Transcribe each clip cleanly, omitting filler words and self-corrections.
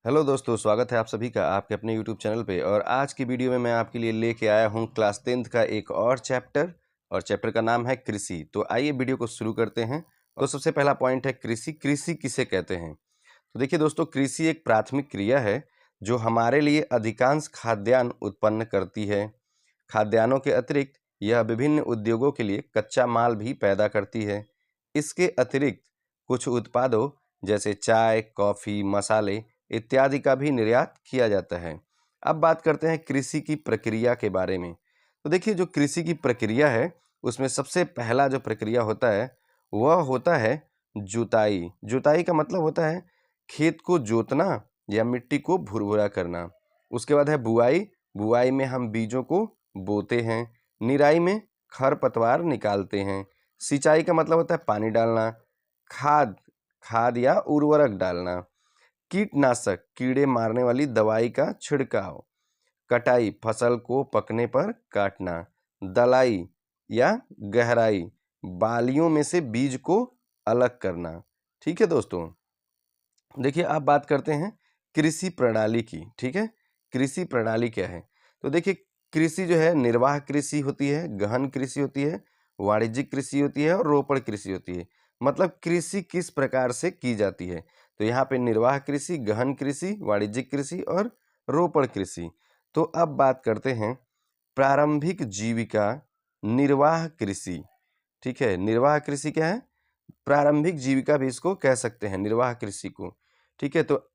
Hello दोस्तों, स्वागत है आप सभी का आपके अपने यूट्यूब चैनल पे। और आज की वीडियो में मैं आपके लिए लेके आया हूँ क्लास 10th का एक और चैप्टर। और चैप्टर का नाम है कृषि। तो आइए वीडियो को शुरू करते हैं। तो सबसे पहला पॉइंट है कृषि। कृषि किसे कहते हैं? तो देखिए दोस्तों, कृषि एक प्राथमिक क्रिया है जो हमारे लिए अधिकांश खाद्यान्न उत्पन्न करती है। खाद्यान्नों के अतिरिक्त यह विभिन्न उद्योगों के लिए कच्चा माल भी पैदा करती है। इसके अतिरिक्त कुछ उत्पादों जैसे चाय, कॉफ़ी, मसाले इत्यादि का भी निर्यात किया जाता है। अब बात करते हैं कृषि की प्रक्रिया के बारे में। तो देखिए, जो कृषि की प्रक्रिया है उसमें सबसे पहला जो प्रक्रिया होता है वह होता है जुताई। जुताई का मतलब होता है खेत को जोतना या मिट्टी को भुरभुरा करना। उसके बाद है बुआई। बुआई में हम बीजों को बोते हैं। निराई में खरपतवार निकालते हैं। सिंचाई का मतलब होता है पानी डालना। खाद खाद या उर्वरक डालना। कीटनाशक कीड़े मारने वाली दवाई का छिड़काव। कटाई फसल को पकने पर काटना। दलाई या गहराई बालियों में से बीज को अलग करना। ठीक है दोस्तों, देखिए आप बात करते हैं कृषि प्रणाली की। ठीक है, कृषि प्रणाली क्या है? तो देखिए, कृषि जो है निर्वाह कृषि होती है, गहन कृषि होती है, वाणिज्यिक कृषि होती है और रोपण कृषि होती है। मतलब कृषि किस प्रकार से की जाती है। तो यहाँ पे निर्वाह कृषि, गहन कृषि, वाणिज्यिक कृषि और रोपण कृषि। तो अब बात करते हैं प्रारंभिक जीविका निर्वाह कृषि। ठीक है, निर्वाह कृषि क्या है? प्रारंभिक जीविका भी इसको कह सकते हैं, निर्वाह कृषि को। ठीक है, तो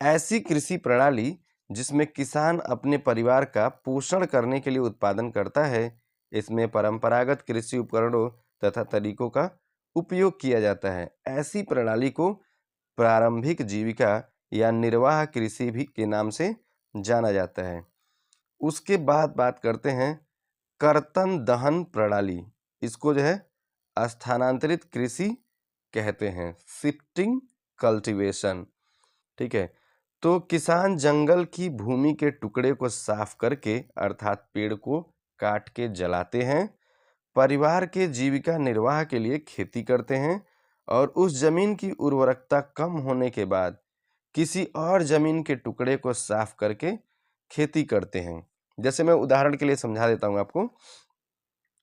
ऐसी कृषि प्रणाली जिसमें किसान अपने परिवार का पोषण करने के लिए उत्पादन करता है। इसमें परंपरागत कृषि उपकरणों तथा तरीकों का उपयोग किया जाता है। ऐसी प्रणाली को प्रारंभिक जीविका या निर्वाह कृषि भी के नाम से जाना जाता है। उसके बाद बात करते हैं कर्तन दहन प्रणाली। इसको जो है स्थानांतरित कृषि कहते हैं, शिफ्टिंग कल्टीवेशन। ठीक है, तो किसान जंगल की भूमि के टुकड़े को साफ करके अर्थात पेड़ को काट के जलाते हैं। परिवार के जीविका निर्वाह के लिए खेती करते हैं और उस जमीन की उर्वरकता कम होने के बाद किसी और जमीन के टुकड़े को साफ करके खेती करते हैं। जैसे मैं उदाहरण के लिए समझा देता हूँ आपको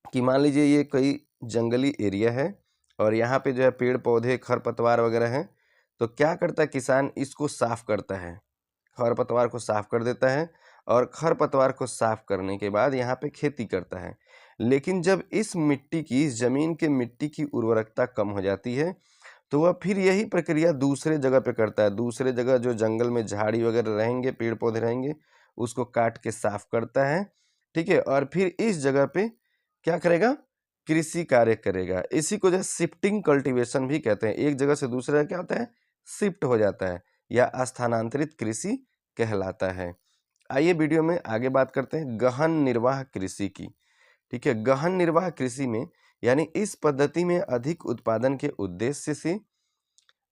कि मान लीजिए ये कोई जंगली एरिया है और यहाँ पे जो है पेड़ पौधे खरपतवार वगैरह हैं। तो क्या करता है किसान? इसको साफ करता है, खरपतवार को साफ कर देता है और खरपतवार को साफ करने के बाद यहाँ पे खेती करता है। लेकिन जब इस मिट्टी की, इस जमीन के मिट्टी की उर्वरकता कम हो जाती है तो वह फिर यही प्रक्रिया दूसरे जगह पे करता है। दूसरे जगह जो जंगल में झाड़ी वगैरह रहेंगे, पेड़ पौधे रहेंगे, उसको काट के साफ करता है। ठीक है, और फिर इस जगह पे क्या करेगा? कृषि कार्य करेगा। इसी को जो है शिफ्टिंग कल्टीवेशन भी कहते हैं। एक जगह से दूसरे जगह क्या होता है? शिफ्ट हो जाता है या स्थानांतरित कृषि कहलाता है। आइए वीडियो में आगे बात करते हैं गहन निर्वाह कृषि की। ठीक है, गहन निर्वाह कृषि में यानी इस पद्धति में अधिक उत्पादन के उद्देश्य से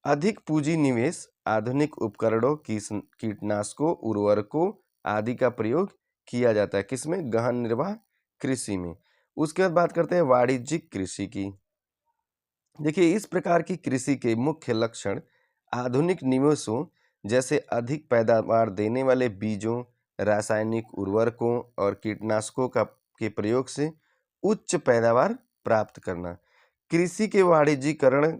अधिक पूंजी निवेश, आधुनिक उपकरणों, कीटनाशकों, उर्वरकों आदि का प्रयोग किया जाता है। किसमें? गहन निर्वाह कृषि में। उसके बाद बात करते हैं वाणिज्यिक कृषि की। देखिए, इस प्रकार की कृषि के मुख्य लक्षण आधुनिक निवेशों जैसे अधिक पैदावार देने वाले बीजों, रासायनिक उर्वरकों और कीटनाशकों के प्रयोग से उच्च पैदावार प्राप्त करना। कृषि के वाणिज्यीकरण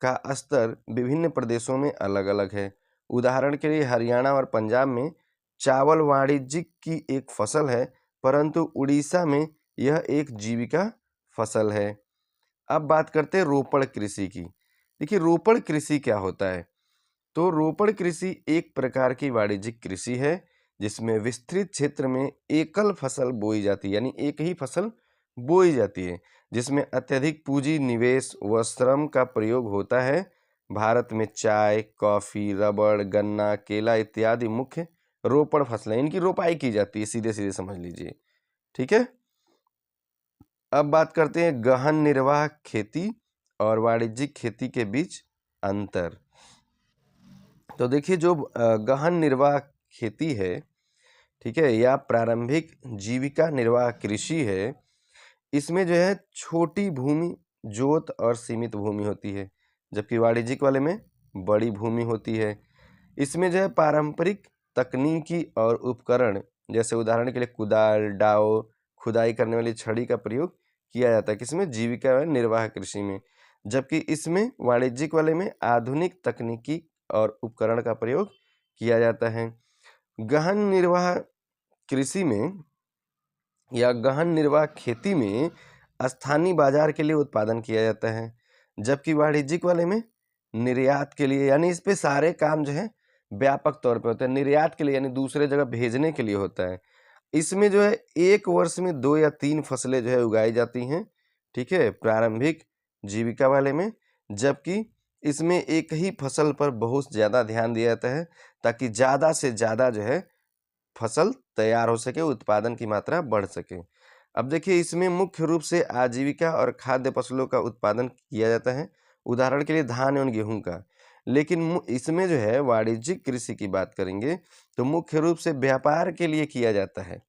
का स्तर विभिन्न प्रदेशों में अलग-अलग है। उदाहरण के लिए हरियाणा और पंजाब में चावल वाणिज्यिक की एक फसल है, परंतु उड़ीसा में यह एक जीविका फसल है। अब बात करते हैं रोपण कृषि की। देखिए, रोपण कृषि क्या होता है? तो रोपण कृषि एक प्रकार की वाणिज्यिक कृषि है जिसमें विस्तृत क्षेत्र में एकल फसल बोई जाती है, यानी एक ही फसल बोई जाती है, जिसमें अत्यधिक पूंजी निवेश व श्रम का प्रयोग होता है। भारत में चाय, कॉफी, रबड़, गन्ना, केला इत्यादि मुख्य रोपण फसलें, इनकी रोपाई की जाती है, सीधे सीधे समझ लीजिए। ठीक है, अब बात करते हैं गहन निर्वाह खेती और वाणिज्यिक खेती के बीच अंतर। तो देखिए, जो गहन निर्वाह खेती है, ठीक है, या प्रारंभिक जीविका निर्वाह कृषि है, इसमें जो है छोटी भूमि, जोत और सीमित भूमि होती है, जबकि वाणिज्यिक वाले में बड़ी भूमि होती है। इसमें जो है पारंपरिक तकनीकी और उपकरण, जैसे उदाहरण के लिए कुदाल, डाव, खुदाई करने वाली छड़ी का प्रयोग किया जाता है किसमें, जीविका व निर्वाह कृषि में। जबकि इसमें वाणिज्यिक वाले में आधुनिक तकनीकी और उपकरण का प्रयोग किया जाता है। गहन निर्वाह कृषि में या गहन निर्वाह खेती में स्थानीय बाजार के लिए उत्पादन किया जाता है, जबकि वाणिज्यिक वाले में निर्यात के लिए, यानी इस पे सारे काम जो है व्यापक तौर पे होते हैं। निर्यात के लिए यानी दूसरे जगह भेजने के लिए होता है। इसमें जो है एक वर्ष में 2 या 3 फसलें जो है उगाई जाती हैं, ठीक है, प्रारंभिक जीविका वाले में। जबकि इसमें एक ही फसल पर बहुत ज़्यादा ध्यान दिया जाता है ताकि ज़्यादा से ज़्यादा जो है फसल तैयार हो सके, उत्पादन की मात्रा बढ़ सके। अब देखिए इसमें मुख्य रूप से आजीविका और खाद्य फसलों का उत्पादन किया जाता है, उदाहरण के लिए धान एवं गेहूं का। लेकिन इसमें जो है वाणिज्यिक कृषि की बात करेंगे तो मुख्य रूप से व्यापार के लिए किया जाता है,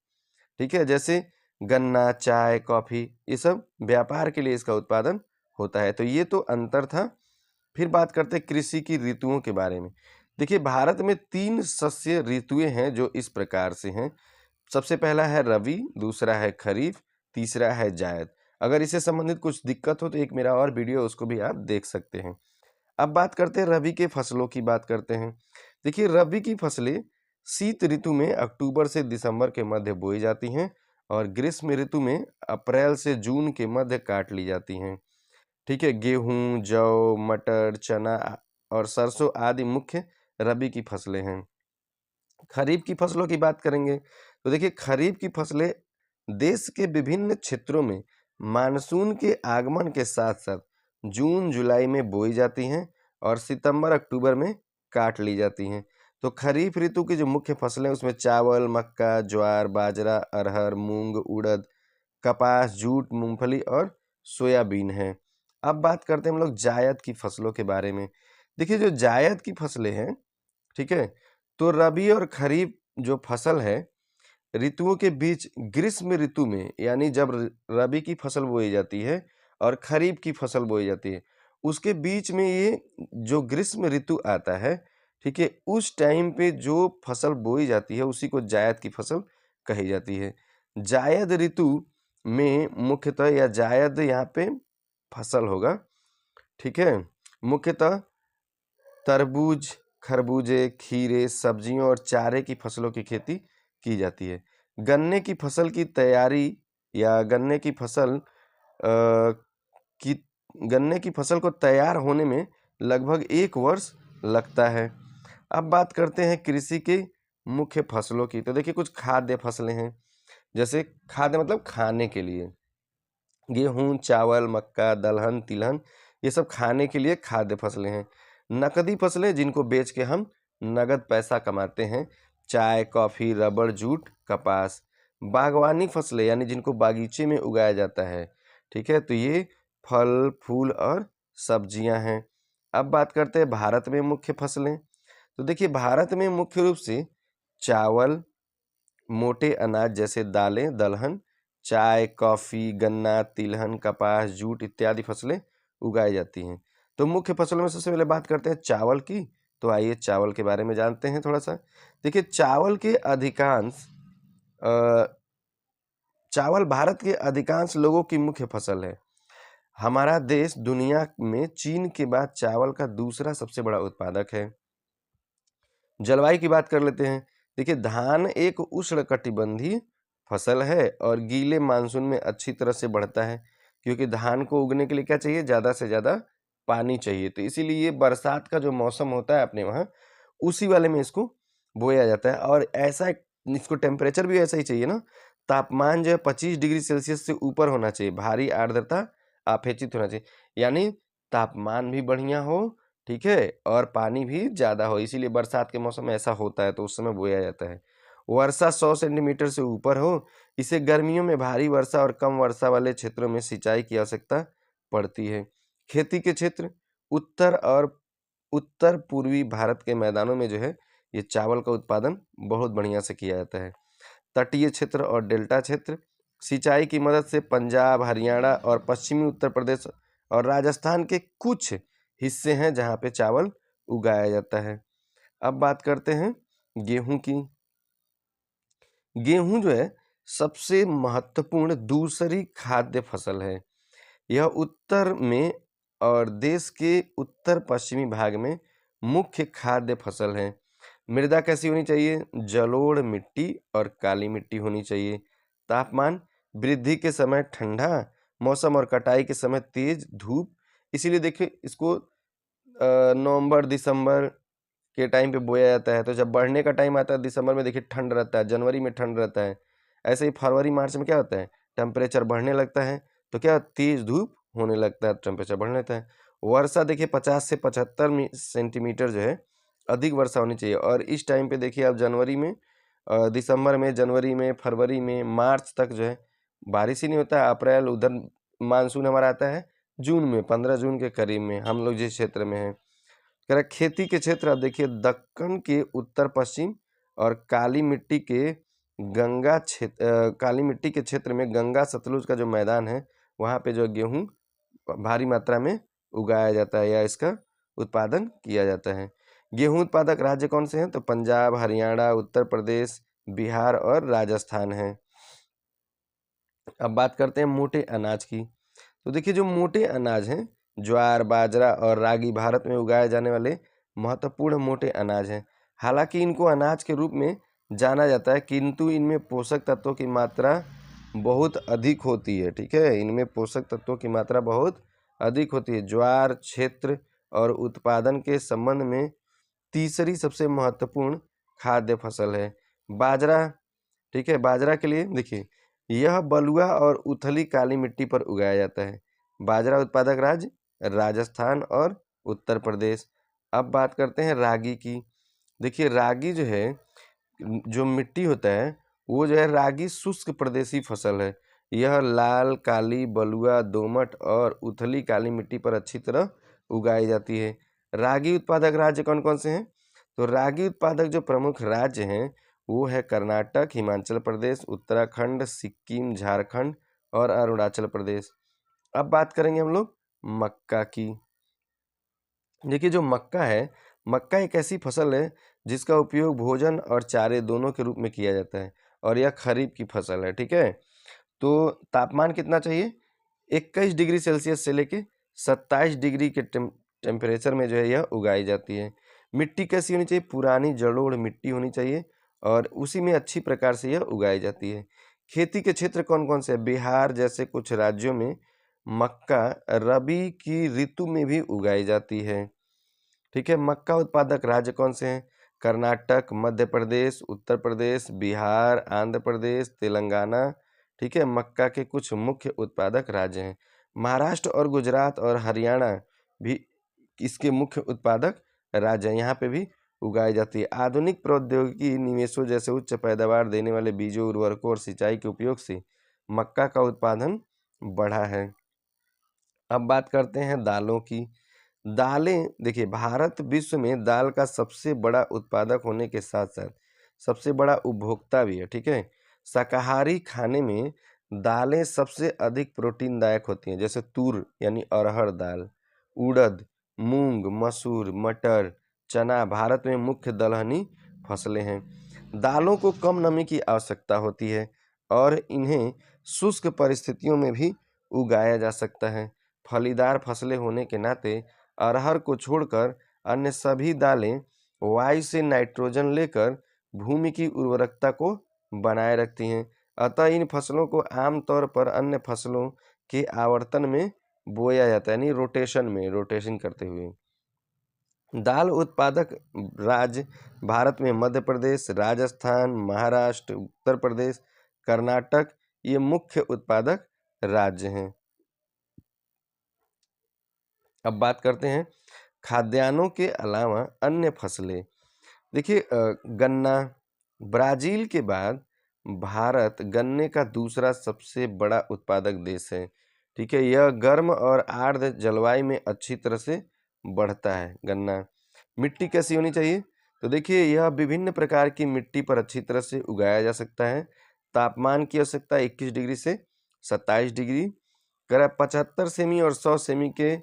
ठीक है, जैसे गन्ना, चाय, कॉफी, ये सब व्यापार के लिए इसका उत्पादन होता है। तो ये तो अंतर था। फिर बात करते हैं कृषि की ऋतुओं के बारे में। देखिए भारत में 3 शस्य ऋतुएं हैं जो इस प्रकार से हैं। सबसे पहला है रबी, दूसरा है खरीफ, तीसरा है जायद। अगर इससे संबंधित कुछ दिक्कत हो तो एक मेरा और वीडियो है, उसको भी आप देख सकते हैं। अब बात करते हैं रबी के फसलों की बात करते हैं। देखिए रबी की फसलें शीत ऋतु में अक्टूबर से दिसंबर के मध्य बोई जाती हैं और ग्रीष्म ऋतु में अप्रैल से जून के मध्य काट ली जाती हैं, ठीक है। गेहूं, जौ, मटर, चना और सरसों आदि मुख्य रबी की फसलें हैं। खरीफ की फसलों की बात करेंगे तो देखिए खरीफ की फसलें देश के विभिन्न क्षेत्रों में मानसून के आगमन के साथ साथ जून जुलाई में बोई जाती हैं और सितंबर अक्टूबर में काट ली जाती हैं। तो खरीफ ऋतु की जो मुख्य फसलें उसमें चावल, मक्का, ज्वार, बाजरा, अरहर, मूंग, उड़द, कपास, जूट, मूंगफली और सोयाबीन है। अब बात करते हैं हम लोग जायद की फसलों के बारे में। देखिए जो जायद की फसलें हैं, ठीक है, तो रबी और खरीफ जो फसल है ऋतुओं के बीच ग्रीष्म ऋतु में, यानी जब रबी की फसल बोई जाती है और खरीफ की फसल बोई जाती है, उसके बीच में ये जो ग्रीष्म ऋतु आता है, ठीक है, उस टाइम पे जो फसल बोई जाती है उसी को जायद की फसल कही जाती है। जायद ऋतु में मुख्यतः या जायद यहाँ पे फसल होगा, ठीक है, मुख्यतः तरबूज, खरबूजे, खीरे, सब्जियों और चारे की फसलों की खेती की जाती है। गन्ने की फसल की तैयारी या गन्ने की की गन्ने की फसल को तैयार होने में लगभग 1 वर्ष लगता है। अब बात करते हैं कृषि के मुख्य फसलों की। तो देखिए कुछ खाद्य फसलें हैं, जैसे खाद्य मतलब खाने के लिए, गेहूं, चावल, मक्का, दलहन, तिलहन, ये सब खाने के लिए खाद्य फसलें हैं। नकदी फसलें जिनको बेच के हम नगद पैसा कमाते हैं, चाय, कॉफ़ी, रबड़, जूट, कपास। बागवानी फसलें यानी जिनको बागीचे में उगाया जाता है, ठीक है, तो ये फल, फूल और सब्जियां हैं। अब बात करते हैं भारत में मुख्य फसलें। तो देखिए भारत में मुख्य रूप से चावल, मोटे अनाज जैसे दालें, दलहन, चाय, कॉफ़ी, गन्ना, तिलहन, कपास, जूट इत्यादि फसलें उगाई जाती हैं। तो मुख्य फसलों में सबसे पहले बात करते हैं चावल की। तो आइए चावल के बारे में जानते हैं थोड़ा सा। देखिए चावल भारत के अधिकांश लोगों की मुख्य फसल है। हमारा देश दुनिया में चीन के बाद चावल का दूसरा सबसे बड़ा उत्पादक है। जलवायु की बात कर लेते हैं। देखिए धान एक उष्णकटिबंधीय फसल है और गीले मानसून में अच्छी तरह से बढ़ता है, क्योंकि धान को उगने के लिए क्या चाहिए, ज़्यादा से ज़्यादा पानी चाहिए। तो इसीलिए ये बरसात का जो मौसम होता है अपने वहाँ, उसी वाले में इसको बोया जाता है। और ऐसा इसको टेम्परेचर भी ऐसा ही चाहिए ना, तापमान जो है 25 डिग्री सेल्सियस से ऊपर होना चाहिए, भारी आर्द्रता अपेक्षित होना चाहिए, यानी तापमान भी बढ़िया हो, ठीक है, और पानी भी ज़्यादा हो। इसीलिए बरसात के मौसम में ऐसा होता है, तो उस समय बोया जाता है। वर्षा 100 सेंटीमीटर से ऊपर हो। इसे गर्मियों में भारी वर्षा और कम वर्षा वाले क्षेत्रों में सिंचाई की आवश्यकता पड़ती है। खेती के क्षेत्र उत्तर और उत्तर पूर्वी भारत के मैदानों में जो है ये चावल का उत्पादन बहुत बढ़िया से किया जाता है। तटीय क्षेत्र और डेल्टा क्षेत्र सिंचाई की मदद से पंजाब, हरियाणा और पश्चिमी उत्तर प्रदेश और राजस्थान के कुछ हिस्से हैं जहाँ पे चावल उगाया जाता है। अब बात करते हैं गेहूं की। गेहूं जो है सबसे महत्वपूर्ण दूसरी खाद्य फसल है। यह उत्तर में और देश के उत्तर पश्चिमी भाग में मुख्य खाद्य फसल है। मृदा कैसी होनी चाहिए? जलोढ़ मिट्टी और काली मिट्टी होनी चाहिए। तापमान वृद्धि के समय ठंडा मौसम और कटाई के समय तेज धूप। इसीलिए देखिए इसको नवंबर दिसंबर के टाइम पे बोया जाता है। तो जब बढ़ने का टाइम आता है दिसंबर में देखिए ठंड रहता है, जनवरी में ठंड रहता है। ऐसे ही फरवरी मार्च में क्या होता है? टेम्परेचर बढ़ने लगता है, तो क्या तेज धूप होने लगता है, टेम्परेचर बढ़ने लगता है। वर्षा देखिए 50 से 75 सेंटीमीटर जो है अधिक वर्षा होनी चाहिए। और इस टाइम पे देखिए आप जनवरी में दिसंबर में, जनवरी में, फरवरी में, मार्च तक जो है बारिश ही नहीं होता है। अप्रैल उधर मानसून हमारा आता है जून में, 15 जून के करीब में, हम लोग जिस क्षेत्र में हैं। कह रहा खेती के क्षेत्र आप देखिए दक्कन के उत्तर पश्चिम और काली मिट्टी के काली मिट्टी के क्षेत्र में गंगा सतलुज का जो मैदान है वहाँ पे जो गेहूं भारी मात्रा में उगाया जाता है या इसका उत्पादन किया जाता है। गेहूं उत्पादक राज्य कौन से हैं? तो पंजाब, हरियाणा, उत्तर प्रदेश, बिहार और राजस्थान है। अब बात करते हैं मोटे अनाज की। तो देखिए जो मोटे अनाज हैं ज्वार, बाजरा और रागी भारत में उगाए जाने वाले महत्वपूर्ण मोटे अनाज हैं। हालांकि इनको अनाज के रूप में जाना जाता है किंतु इनमें पोषक तत्वों की मात्रा बहुत अधिक होती है। ठीक है, इनमें पोषक तत्वों की मात्रा बहुत अधिक होती है। ज्वार क्षेत्र और उत्पादन के संबंध में तीसरी सबसे महत्वपूर्ण खाद्य फसल है। बाजरा, ठीक है, बाजरा के लिए देखिए यह बलुआ और उथली काली मिट्टी पर उगाया जाता है। बाजरा उत्पादक राज्य राजस्थान और उत्तर प्रदेश। अब बात करते हैं रागी की। देखिए रागी जो है जो मिट्टी होता है वो जो है रागी शुष्क प्रदेशी फसल है। यह लाल, काली, बलुआ, दोमट और उथली काली मिट्टी पर अच्छी तरह उगाई जाती है। रागी उत्पादक राज्य कौन कौन से हैं? तो रागी उत्पादक जो प्रमुख राज्य हैं वो है कर्नाटक, हिमाचल प्रदेश, उत्तराखंड, सिक्किम, झारखंड और अरुणाचल प्रदेश। अब बात करेंगे हम लोग मक्का की। देखिए जो मक्का है, मक्का एक ऐसी फसल है जिसका उपयोग भोजन और चारे दोनों के रूप में किया जाता है और यह खरीफ की फसल है। ठीक है, तो तापमान कितना चाहिए? 21 डिग्री सेल्सियस से लेके 27 डिग्री के टेम्परेचर में जो है यह उगाई जाती है। मिट्टी कैसी होनी चाहिए? पुरानी जलोढ़ मिट्टी होनी चाहिए और उसी में अच्छी प्रकार से यह उगाई जाती है। खेती के क्षेत्र कौन कौन से? बिहार जैसे कुछ राज्यों में मक्का रबी की ऋतु में भी उगाई जाती है। ठीक है, मक्का उत्पादक राज्य कौन से हैं? कर्नाटक, मध्य प्रदेश, उत्तर प्रदेश, बिहार, आंध्र प्रदेश, तेलंगाना। ठीक है, मक्का के कुछ मुख्य उत्पादक राज्य हैं। महाराष्ट्र और गुजरात और हरियाणा भी इसके मुख्य उत्पादक राज्य हैं। यहाँ पे भी उगाई जाती है। आधुनिक प्रौद्योगिकी निवेशों जैसे उच्च पैदावार देने वाले बीजों, उर्वरकों और सिंचाई के उपयोग से मक्का का उत्पादन बढ़ा है। अब बात करते हैं दालों की। दालें देखिए भारत विश्व में दाल का सबसे बड़ा उत्पादक होने के साथ साथ सबसे बड़ा उपभोक्ता भी है। ठीक है, शाकाहारी खाने में दालें सबसे अधिक प्रोटीनदायक होती हैं, जैसे तूर यानी अरहर दाल, उड़द, मूंग, मसूर, मटर, चना भारत में मुख्य दलहनी फसलें हैं। दालों को कम नमी की आवश्यकता होती है और इन्हें शुष्क परिस्थितियों में भी उगाया जा सकता है। फलीदार फसलें होने के नाते अरहर को छोड़कर अन्य सभी दालें वायु से नाइट्रोजन लेकर भूमि की उर्वरकता को बनाए रखती हैं। अतः इन फसलों को आमतौर पर अन्य फसलों के आवर्तन में बोया जाता है, यानी रोटेशन करते हुए। दाल उत्पादक राज्य भारत में मध्य प्रदेश, राजस्थान, महाराष्ट्र, उत्तर प्रदेश, कर्नाटक ये मुख्य उत्पादक राज्य हैं। अब बात करते हैं खाद्यान्नों के अलावा अन्य फसलें। देखिए गन्ना, ब्राजील के बाद भारत गन्ने का दूसरा सबसे बड़ा उत्पादक देश है। ठीक है, यह गर्म और आर्द्र जलवायु में अच्छी तरह से बढ़ता है गन्ना। मिट्टी कैसी होनी चाहिए? तो देखिए यह विभिन्न प्रकार की मिट्टी पर अच्छी तरह से उगाया जा सकता है। तापमान की आवश्यकता 21 डिग्री से 27 डिग्री, करीब 75 सेमी और 100 सेमी के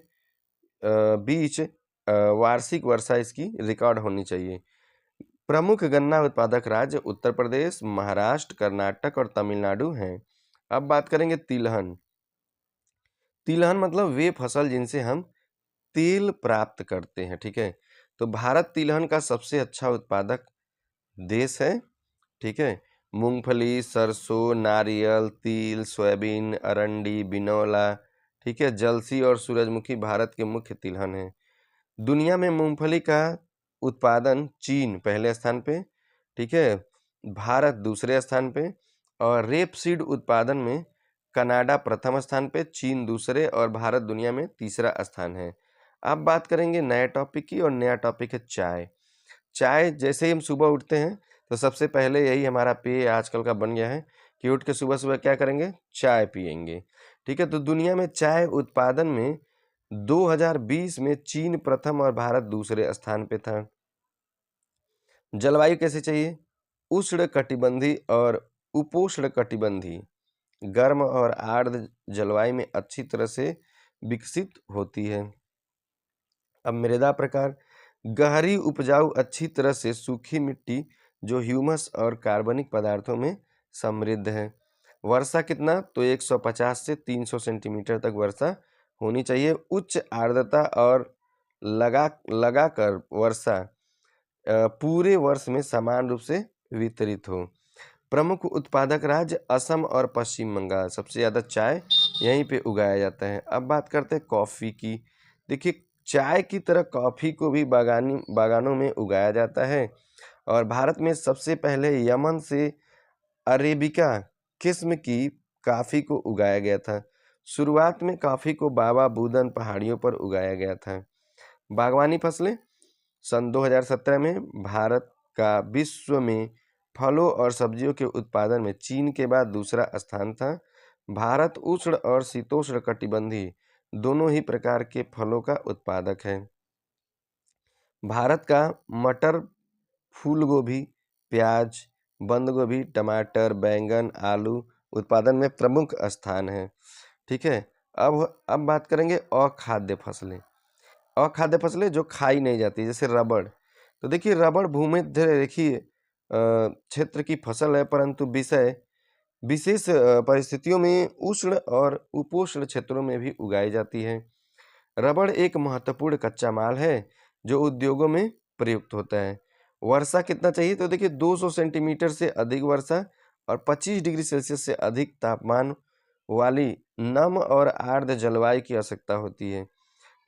बीच वार्षिक वर्षा इसकी रिकॉर्ड होनी चाहिए। प्रमुख गन्ना उत्पादक राज्य उत्तर प्रदेश, महाराष्ट्र, कर्नाटक और तमिलनाडु हैं। अब बात करेंगे तिलहन। तिलहन मतलब वे फसल जिनसे हम तेल प्राप्त करते हैं, ठीक है। तो भारत तिलहन का सबसे अच्छा उत्पादक देश है, ठीक है। मूंगफली, सरसों, नारियल, तिल, सोयाबीन, अरंडी, बिनौला, ठीक है, जलसी और सूरजमुखी भारत के मुख्य तिलहन हैं। दुनिया में मूंगफली का उत्पादन चीन पहले स्थान पे, ठीक है, भारत दूसरे स्थान पे, और रेपसीड उत्पादन में कनाडा प्रथम स्थान पे, चीन दूसरे और भारत दुनिया में तीसरा स्थान है। अब बात करेंगे नए टॉपिक की, और नया टॉपिक है चाय। चाय जैसे ही हम सुबह उठते हैं तो सबसे पहले यही हमारा पेय आजकल का बन गया है कि उठ के सुबह सुबह क्या करेंगे, चाय पियेंगे, ठीक है। तो दुनिया में चाय उत्पादन में 2020 में चीन प्रथम और भारत दूसरे स्थान पे था। जलवायु कैसे चाहिए, उष्ण कटिबंधी और उपोष्ण कटिबंधी, गर्म और आर्द्र जलवायु में अच्छी तरह से विकसित होती है। अब मृदा प्रकार, गहरी उपजाऊ अच्छी तरह से सूखी मिट्टी जो ह्यूमस और कार्बनिक पदार्थों में समृद्ध है। वर्षा कितना, तो 150 से 300 सेंटीमीटर तक वर्षा होनी चाहिए। उच्च आर्द्रता और लगाकर वर्षा पूरे वर्ष में समान रूप से वितरित हो। प्रमुख उत्पादक राज्य असम और पश्चिम बंगाल, सबसे ज़्यादा चाय यहीं पे उगाया जाता है। अब बात करते हैं कॉफ़ी की। देखिए, चाय की तरह कॉफ़ी को भी बागानों में उगाया जाता है, और भारत में सबसे पहले यमन से अरेबिका किस्म की कॉफ़ी को उगाया गया था। शुरुआत में कॉफ़ी को बाबा बूदन पहाड़ियों पर उगाया गया था। बागवानी फसलें, सन 2017 में भारत का विश्व में फलों और सब्जियों के उत्पादन में चीन के बाद दूसरा स्थान था। भारत उष्ण और शीतोष्ण कटिबंधीय दोनों ही प्रकार के फलों का उत्पादक है। भारत का मटर, फूल गोभी, प्याज, बंद गोभी, टमाटर, बैंगन, आलू उत्पादन में प्रमुख स्थान है, ठीक है। अब बात करेंगे अखाद्य फसलें। अखाद्य फसलें जो खाई नहीं जाती, जैसे रबड़। तो देखिए, रबड़ भूमध्य रेखीय क्षेत्र की फसल है, परंतु विशेष परिस्थितियों में उष्ण और उपोष्ण क्षेत्रों में भी उगाई जाती है। रबड़ एक महत्वपूर्ण कच्चा माल है जो उद्योगों में प्रयुक्त होता है। वर्षा कितना चाहिए, तो देखिए 200 सेंटीमीटर से अधिक वर्षा और 25 डिग्री सेल्सियस से अधिक तापमान वाली नम और आर्द्र जलवायु की आवश्यकता होती है,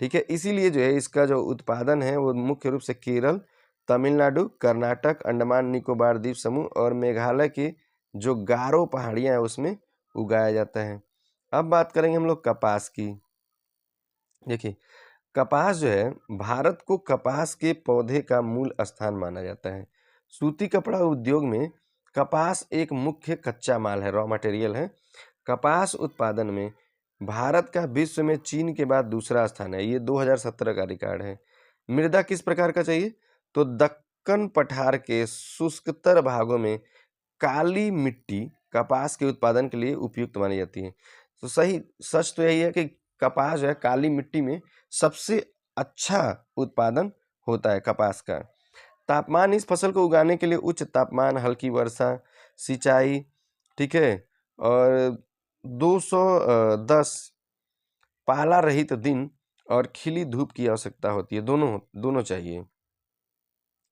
ठीक है। इसीलिए जो है इसका जो उत्पादन है वो मुख्य रूप से केरल, तमिलनाडु, कर्नाटक, अंडमान निकोबार द्वीप समूह और मेघालय के जो गारो पहाड़ियां हैं उसमें उगाया जाता है। अब बात करेंगे हम लोग कपास की। देखिए, कपास जो है, भारत को कपास के पौधे का मूल स्थान माना जाता है। सूती कपड़ा उद्योग में कपास एक मुख्य कच्चा माल है, रॉ मटेरियल है। कपास उत्पादन में भारत का विश्व में चीन के बाद दूसरा स्थान है। ये 2017 का रिकॉर्ड है। मृदा किस प्रकार का चाहिए, तो दक्कन पठार के शुष्कतर भागों में काली मिट्टी कपास के उत्पादन के लिए उपयुक्त मानी जाती है। तो सही सच तो यही है कि कपास जो है काली मिट्टी में सबसे अच्छा उत्पादन होता है कपास का। तापमान, इस फसल को उगाने के लिए उच्च तापमान, हल्की वर्षा, सिंचाई, ठीक है, और 210 पाला रहित दिन और खिली धूप की आवश्यकता होती है। दोनों चाहिए।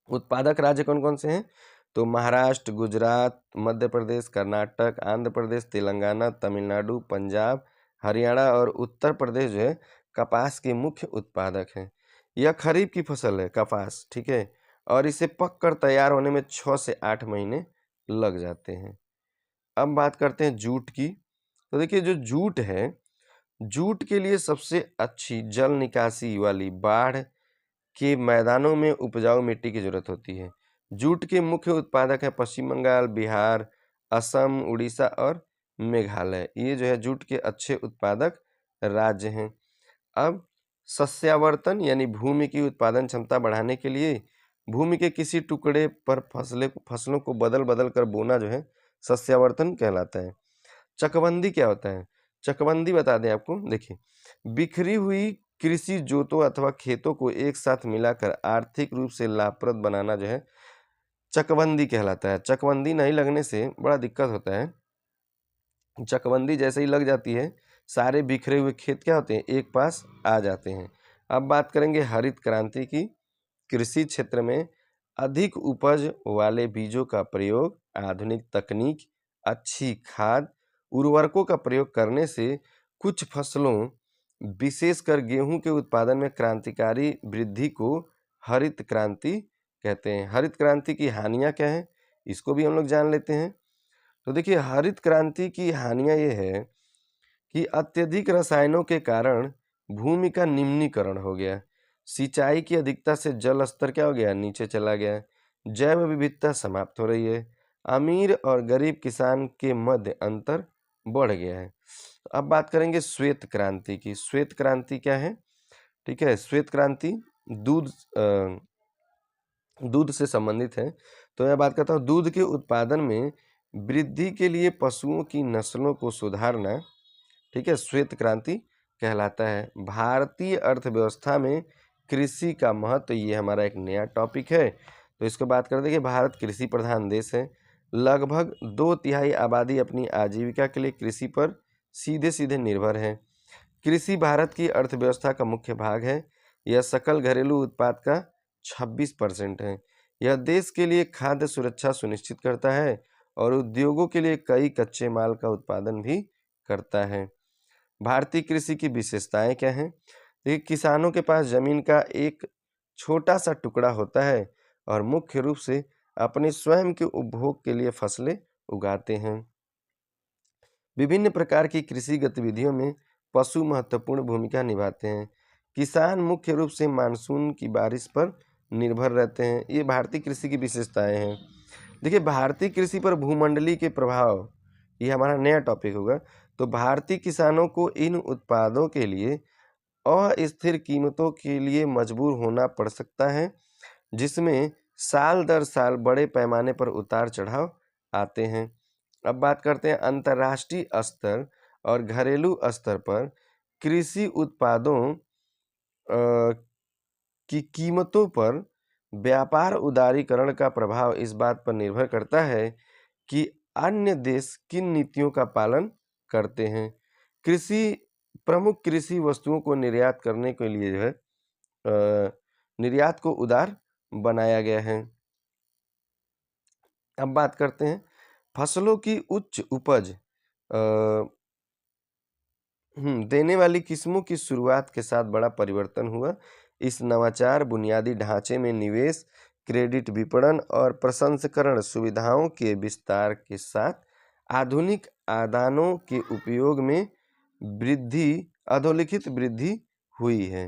उत्पादक राज्य कौन कौन से हैं, तो महाराष्ट्र, गुजरात, मध्य प्रदेश, कर्नाटक, आंध्र प्रदेश, तेलंगाना, तमिलनाडु, पंजाब, हरियाणा और उत्तर प्रदेश जो है कपास के मुख्य उत्पादक हैं। यह खरीफ की फसल है कपास, ठीक है, और इसे पक कर तैयार होने में 6 से 8 महीने लग जाते हैं। अब बात करते हैं जूट की। तो देखिए, जो जूट है, जूट के लिए सबसे अच्छी जल निकासी वाली बाढ़ के मैदानों में उपजाऊ मिट्टी की जरूरत होती है। जूट के मुख्य उत्पादक हैं पश्चिम बंगाल, बिहार, असम, उड़ीसा और मेघालय। ये जो है जूट के अच्छे उत्पादक राज्य हैं। अब सस्यावर्तन यानी भूमि की उत्पादन क्षमता बढ़ाने के लिए भूमि के किसी टुकड़े पर फसलों को बदल बदल कर बोना जो है सस्यावर्तन कहलाता है। चकबंदी क्या होता है, चकबंदी बता दें आपको। देखिए, बिखरी हुई कृषि जोतों अथवा खेतों को एक साथ मिलाकर आर्थिक रूप से लाभप्रद बनाना जो है चकबंदी कहलाता है। चकबंदी नहीं लगने से बड़ा दिक्कत होता है। चकबंदी जैसे ही लग जाती है, सारे बिखरे हुए खेत क्या होते हैं, एक पास आ जाते हैं। अब बात करेंगे हरित क्रांति की। कृषि क्षेत्र में अधिक उपज वाले बीजों का प्रयोग, आधुनिक तकनीक, अच्छी खाद, उर्वरकों का प्रयोग करने से कुछ फसलों, विशेषकर गेहूं के उत्पादन में क्रांतिकारी वृद्धि को हरित क्रांति कहते हैं। हरित क्रांति की हानियां क्या है, इसको भी हम लोग जान लेते हैं। तो देखिए, हरित क्रांति की हानियां ये है कि अत्यधिक रसायनों के कारण भूमि का निम्नीकरण हो गया, सिंचाई की अधिकता से जल स्तर क्या हो गया, नीचे चला गया, जैव विविधता समाप्त हो रही है, अमीर और गरीब किसान के मध्य अंतर बढ़ गया है। अब बात करेंगे श्वेत क्रांति की। श्वेत क्रांति क्या है, ठीक है, श्वेत क्रांति दूध से संबंधित है। तो मैं बात करता हूँ दूध के उत्पादन में वृद्धि के लिए पशुओं की नस्लों को सुधारना, ठीक है, श्वेत क्रांति कहलाता है। भारतीय अर्थव्यवस्था में कृषि का महत्व, ये हमारा एक नया टॉपिक है। तो इसको बात करते हैं कि भारत कृषि प्रधान देश है। लगभग 2/3 आबादी अपनी आजीविका के लिए कृषि पर सीधे सीधे निर्भर है। कृषि भारत की अर्थव्यवस्था का मुख्य भाग है। यह सकल घरेलू उत्पाद का 26% है। यह देश के लिए खाद्य सुरक्षा सुनिश्चित करता है और उद्योगों के लिए कई कच्चे माल का उत्पादन भी करता है। भारतीय कृषि की विशेषताएं क्या हैं? देखिए, किसानों के पास जमीन का एक छोटा सा टुकड़ा होता है और मुख्य रूप से अपने स्वयं के उपभोग के लिए फसलें उगाते हैं। विभिन्न प्रकार की कृषि गतिविधियों में पशु महत्वपूर्ण भूमिका निभाते हैं। किसान मुख्य रूप से मानसून की बारिश पर निर्भर रहते हैं। ये भारतीय कृषि की विशेषताएं हैं। देखिए, भारतीय कृषि पर भूमंडलीय के प्रभाव, ये हमारा नया टॉपिक होगा। तो भारतीय किसानों को इन उत्पादों के लिए अस्थिर कीमतों के लिए मजबूर होना पड़ सकता है, जिसमें साल दर साल बड़े पैमाने पर उतार चढ़ाव आते हैं। अब बात करते हैं अंतर्राष्ट्रीय स्तर और घरेलू स्तर पर कृषि उत्पादों की कीमतों पर व्यापार उदारीकरण का प्रभाव इस बात पर निर्भर करता है कि अन्य देश किन नीतियों का पालन करते हैं। प्रमुख कृषि वस्तुओं को निर्यात करने के लिए जो है निर्यात को उदार बनाया गया है। अब बात करते हैं फसलों की उच्च उपज देने वाली किस्मों की शुरुआत के साथ बड़ा परिवर्तन हुआ। इस नवाचार बुनियादी ढांचे में निवेश, क्रेडिट विपणन और प्रसंस्करण सुविधाओं के विस्तार के साथ आधुनिक आदानों के उपयोग में अधोलिखित वृद्धि हुई है।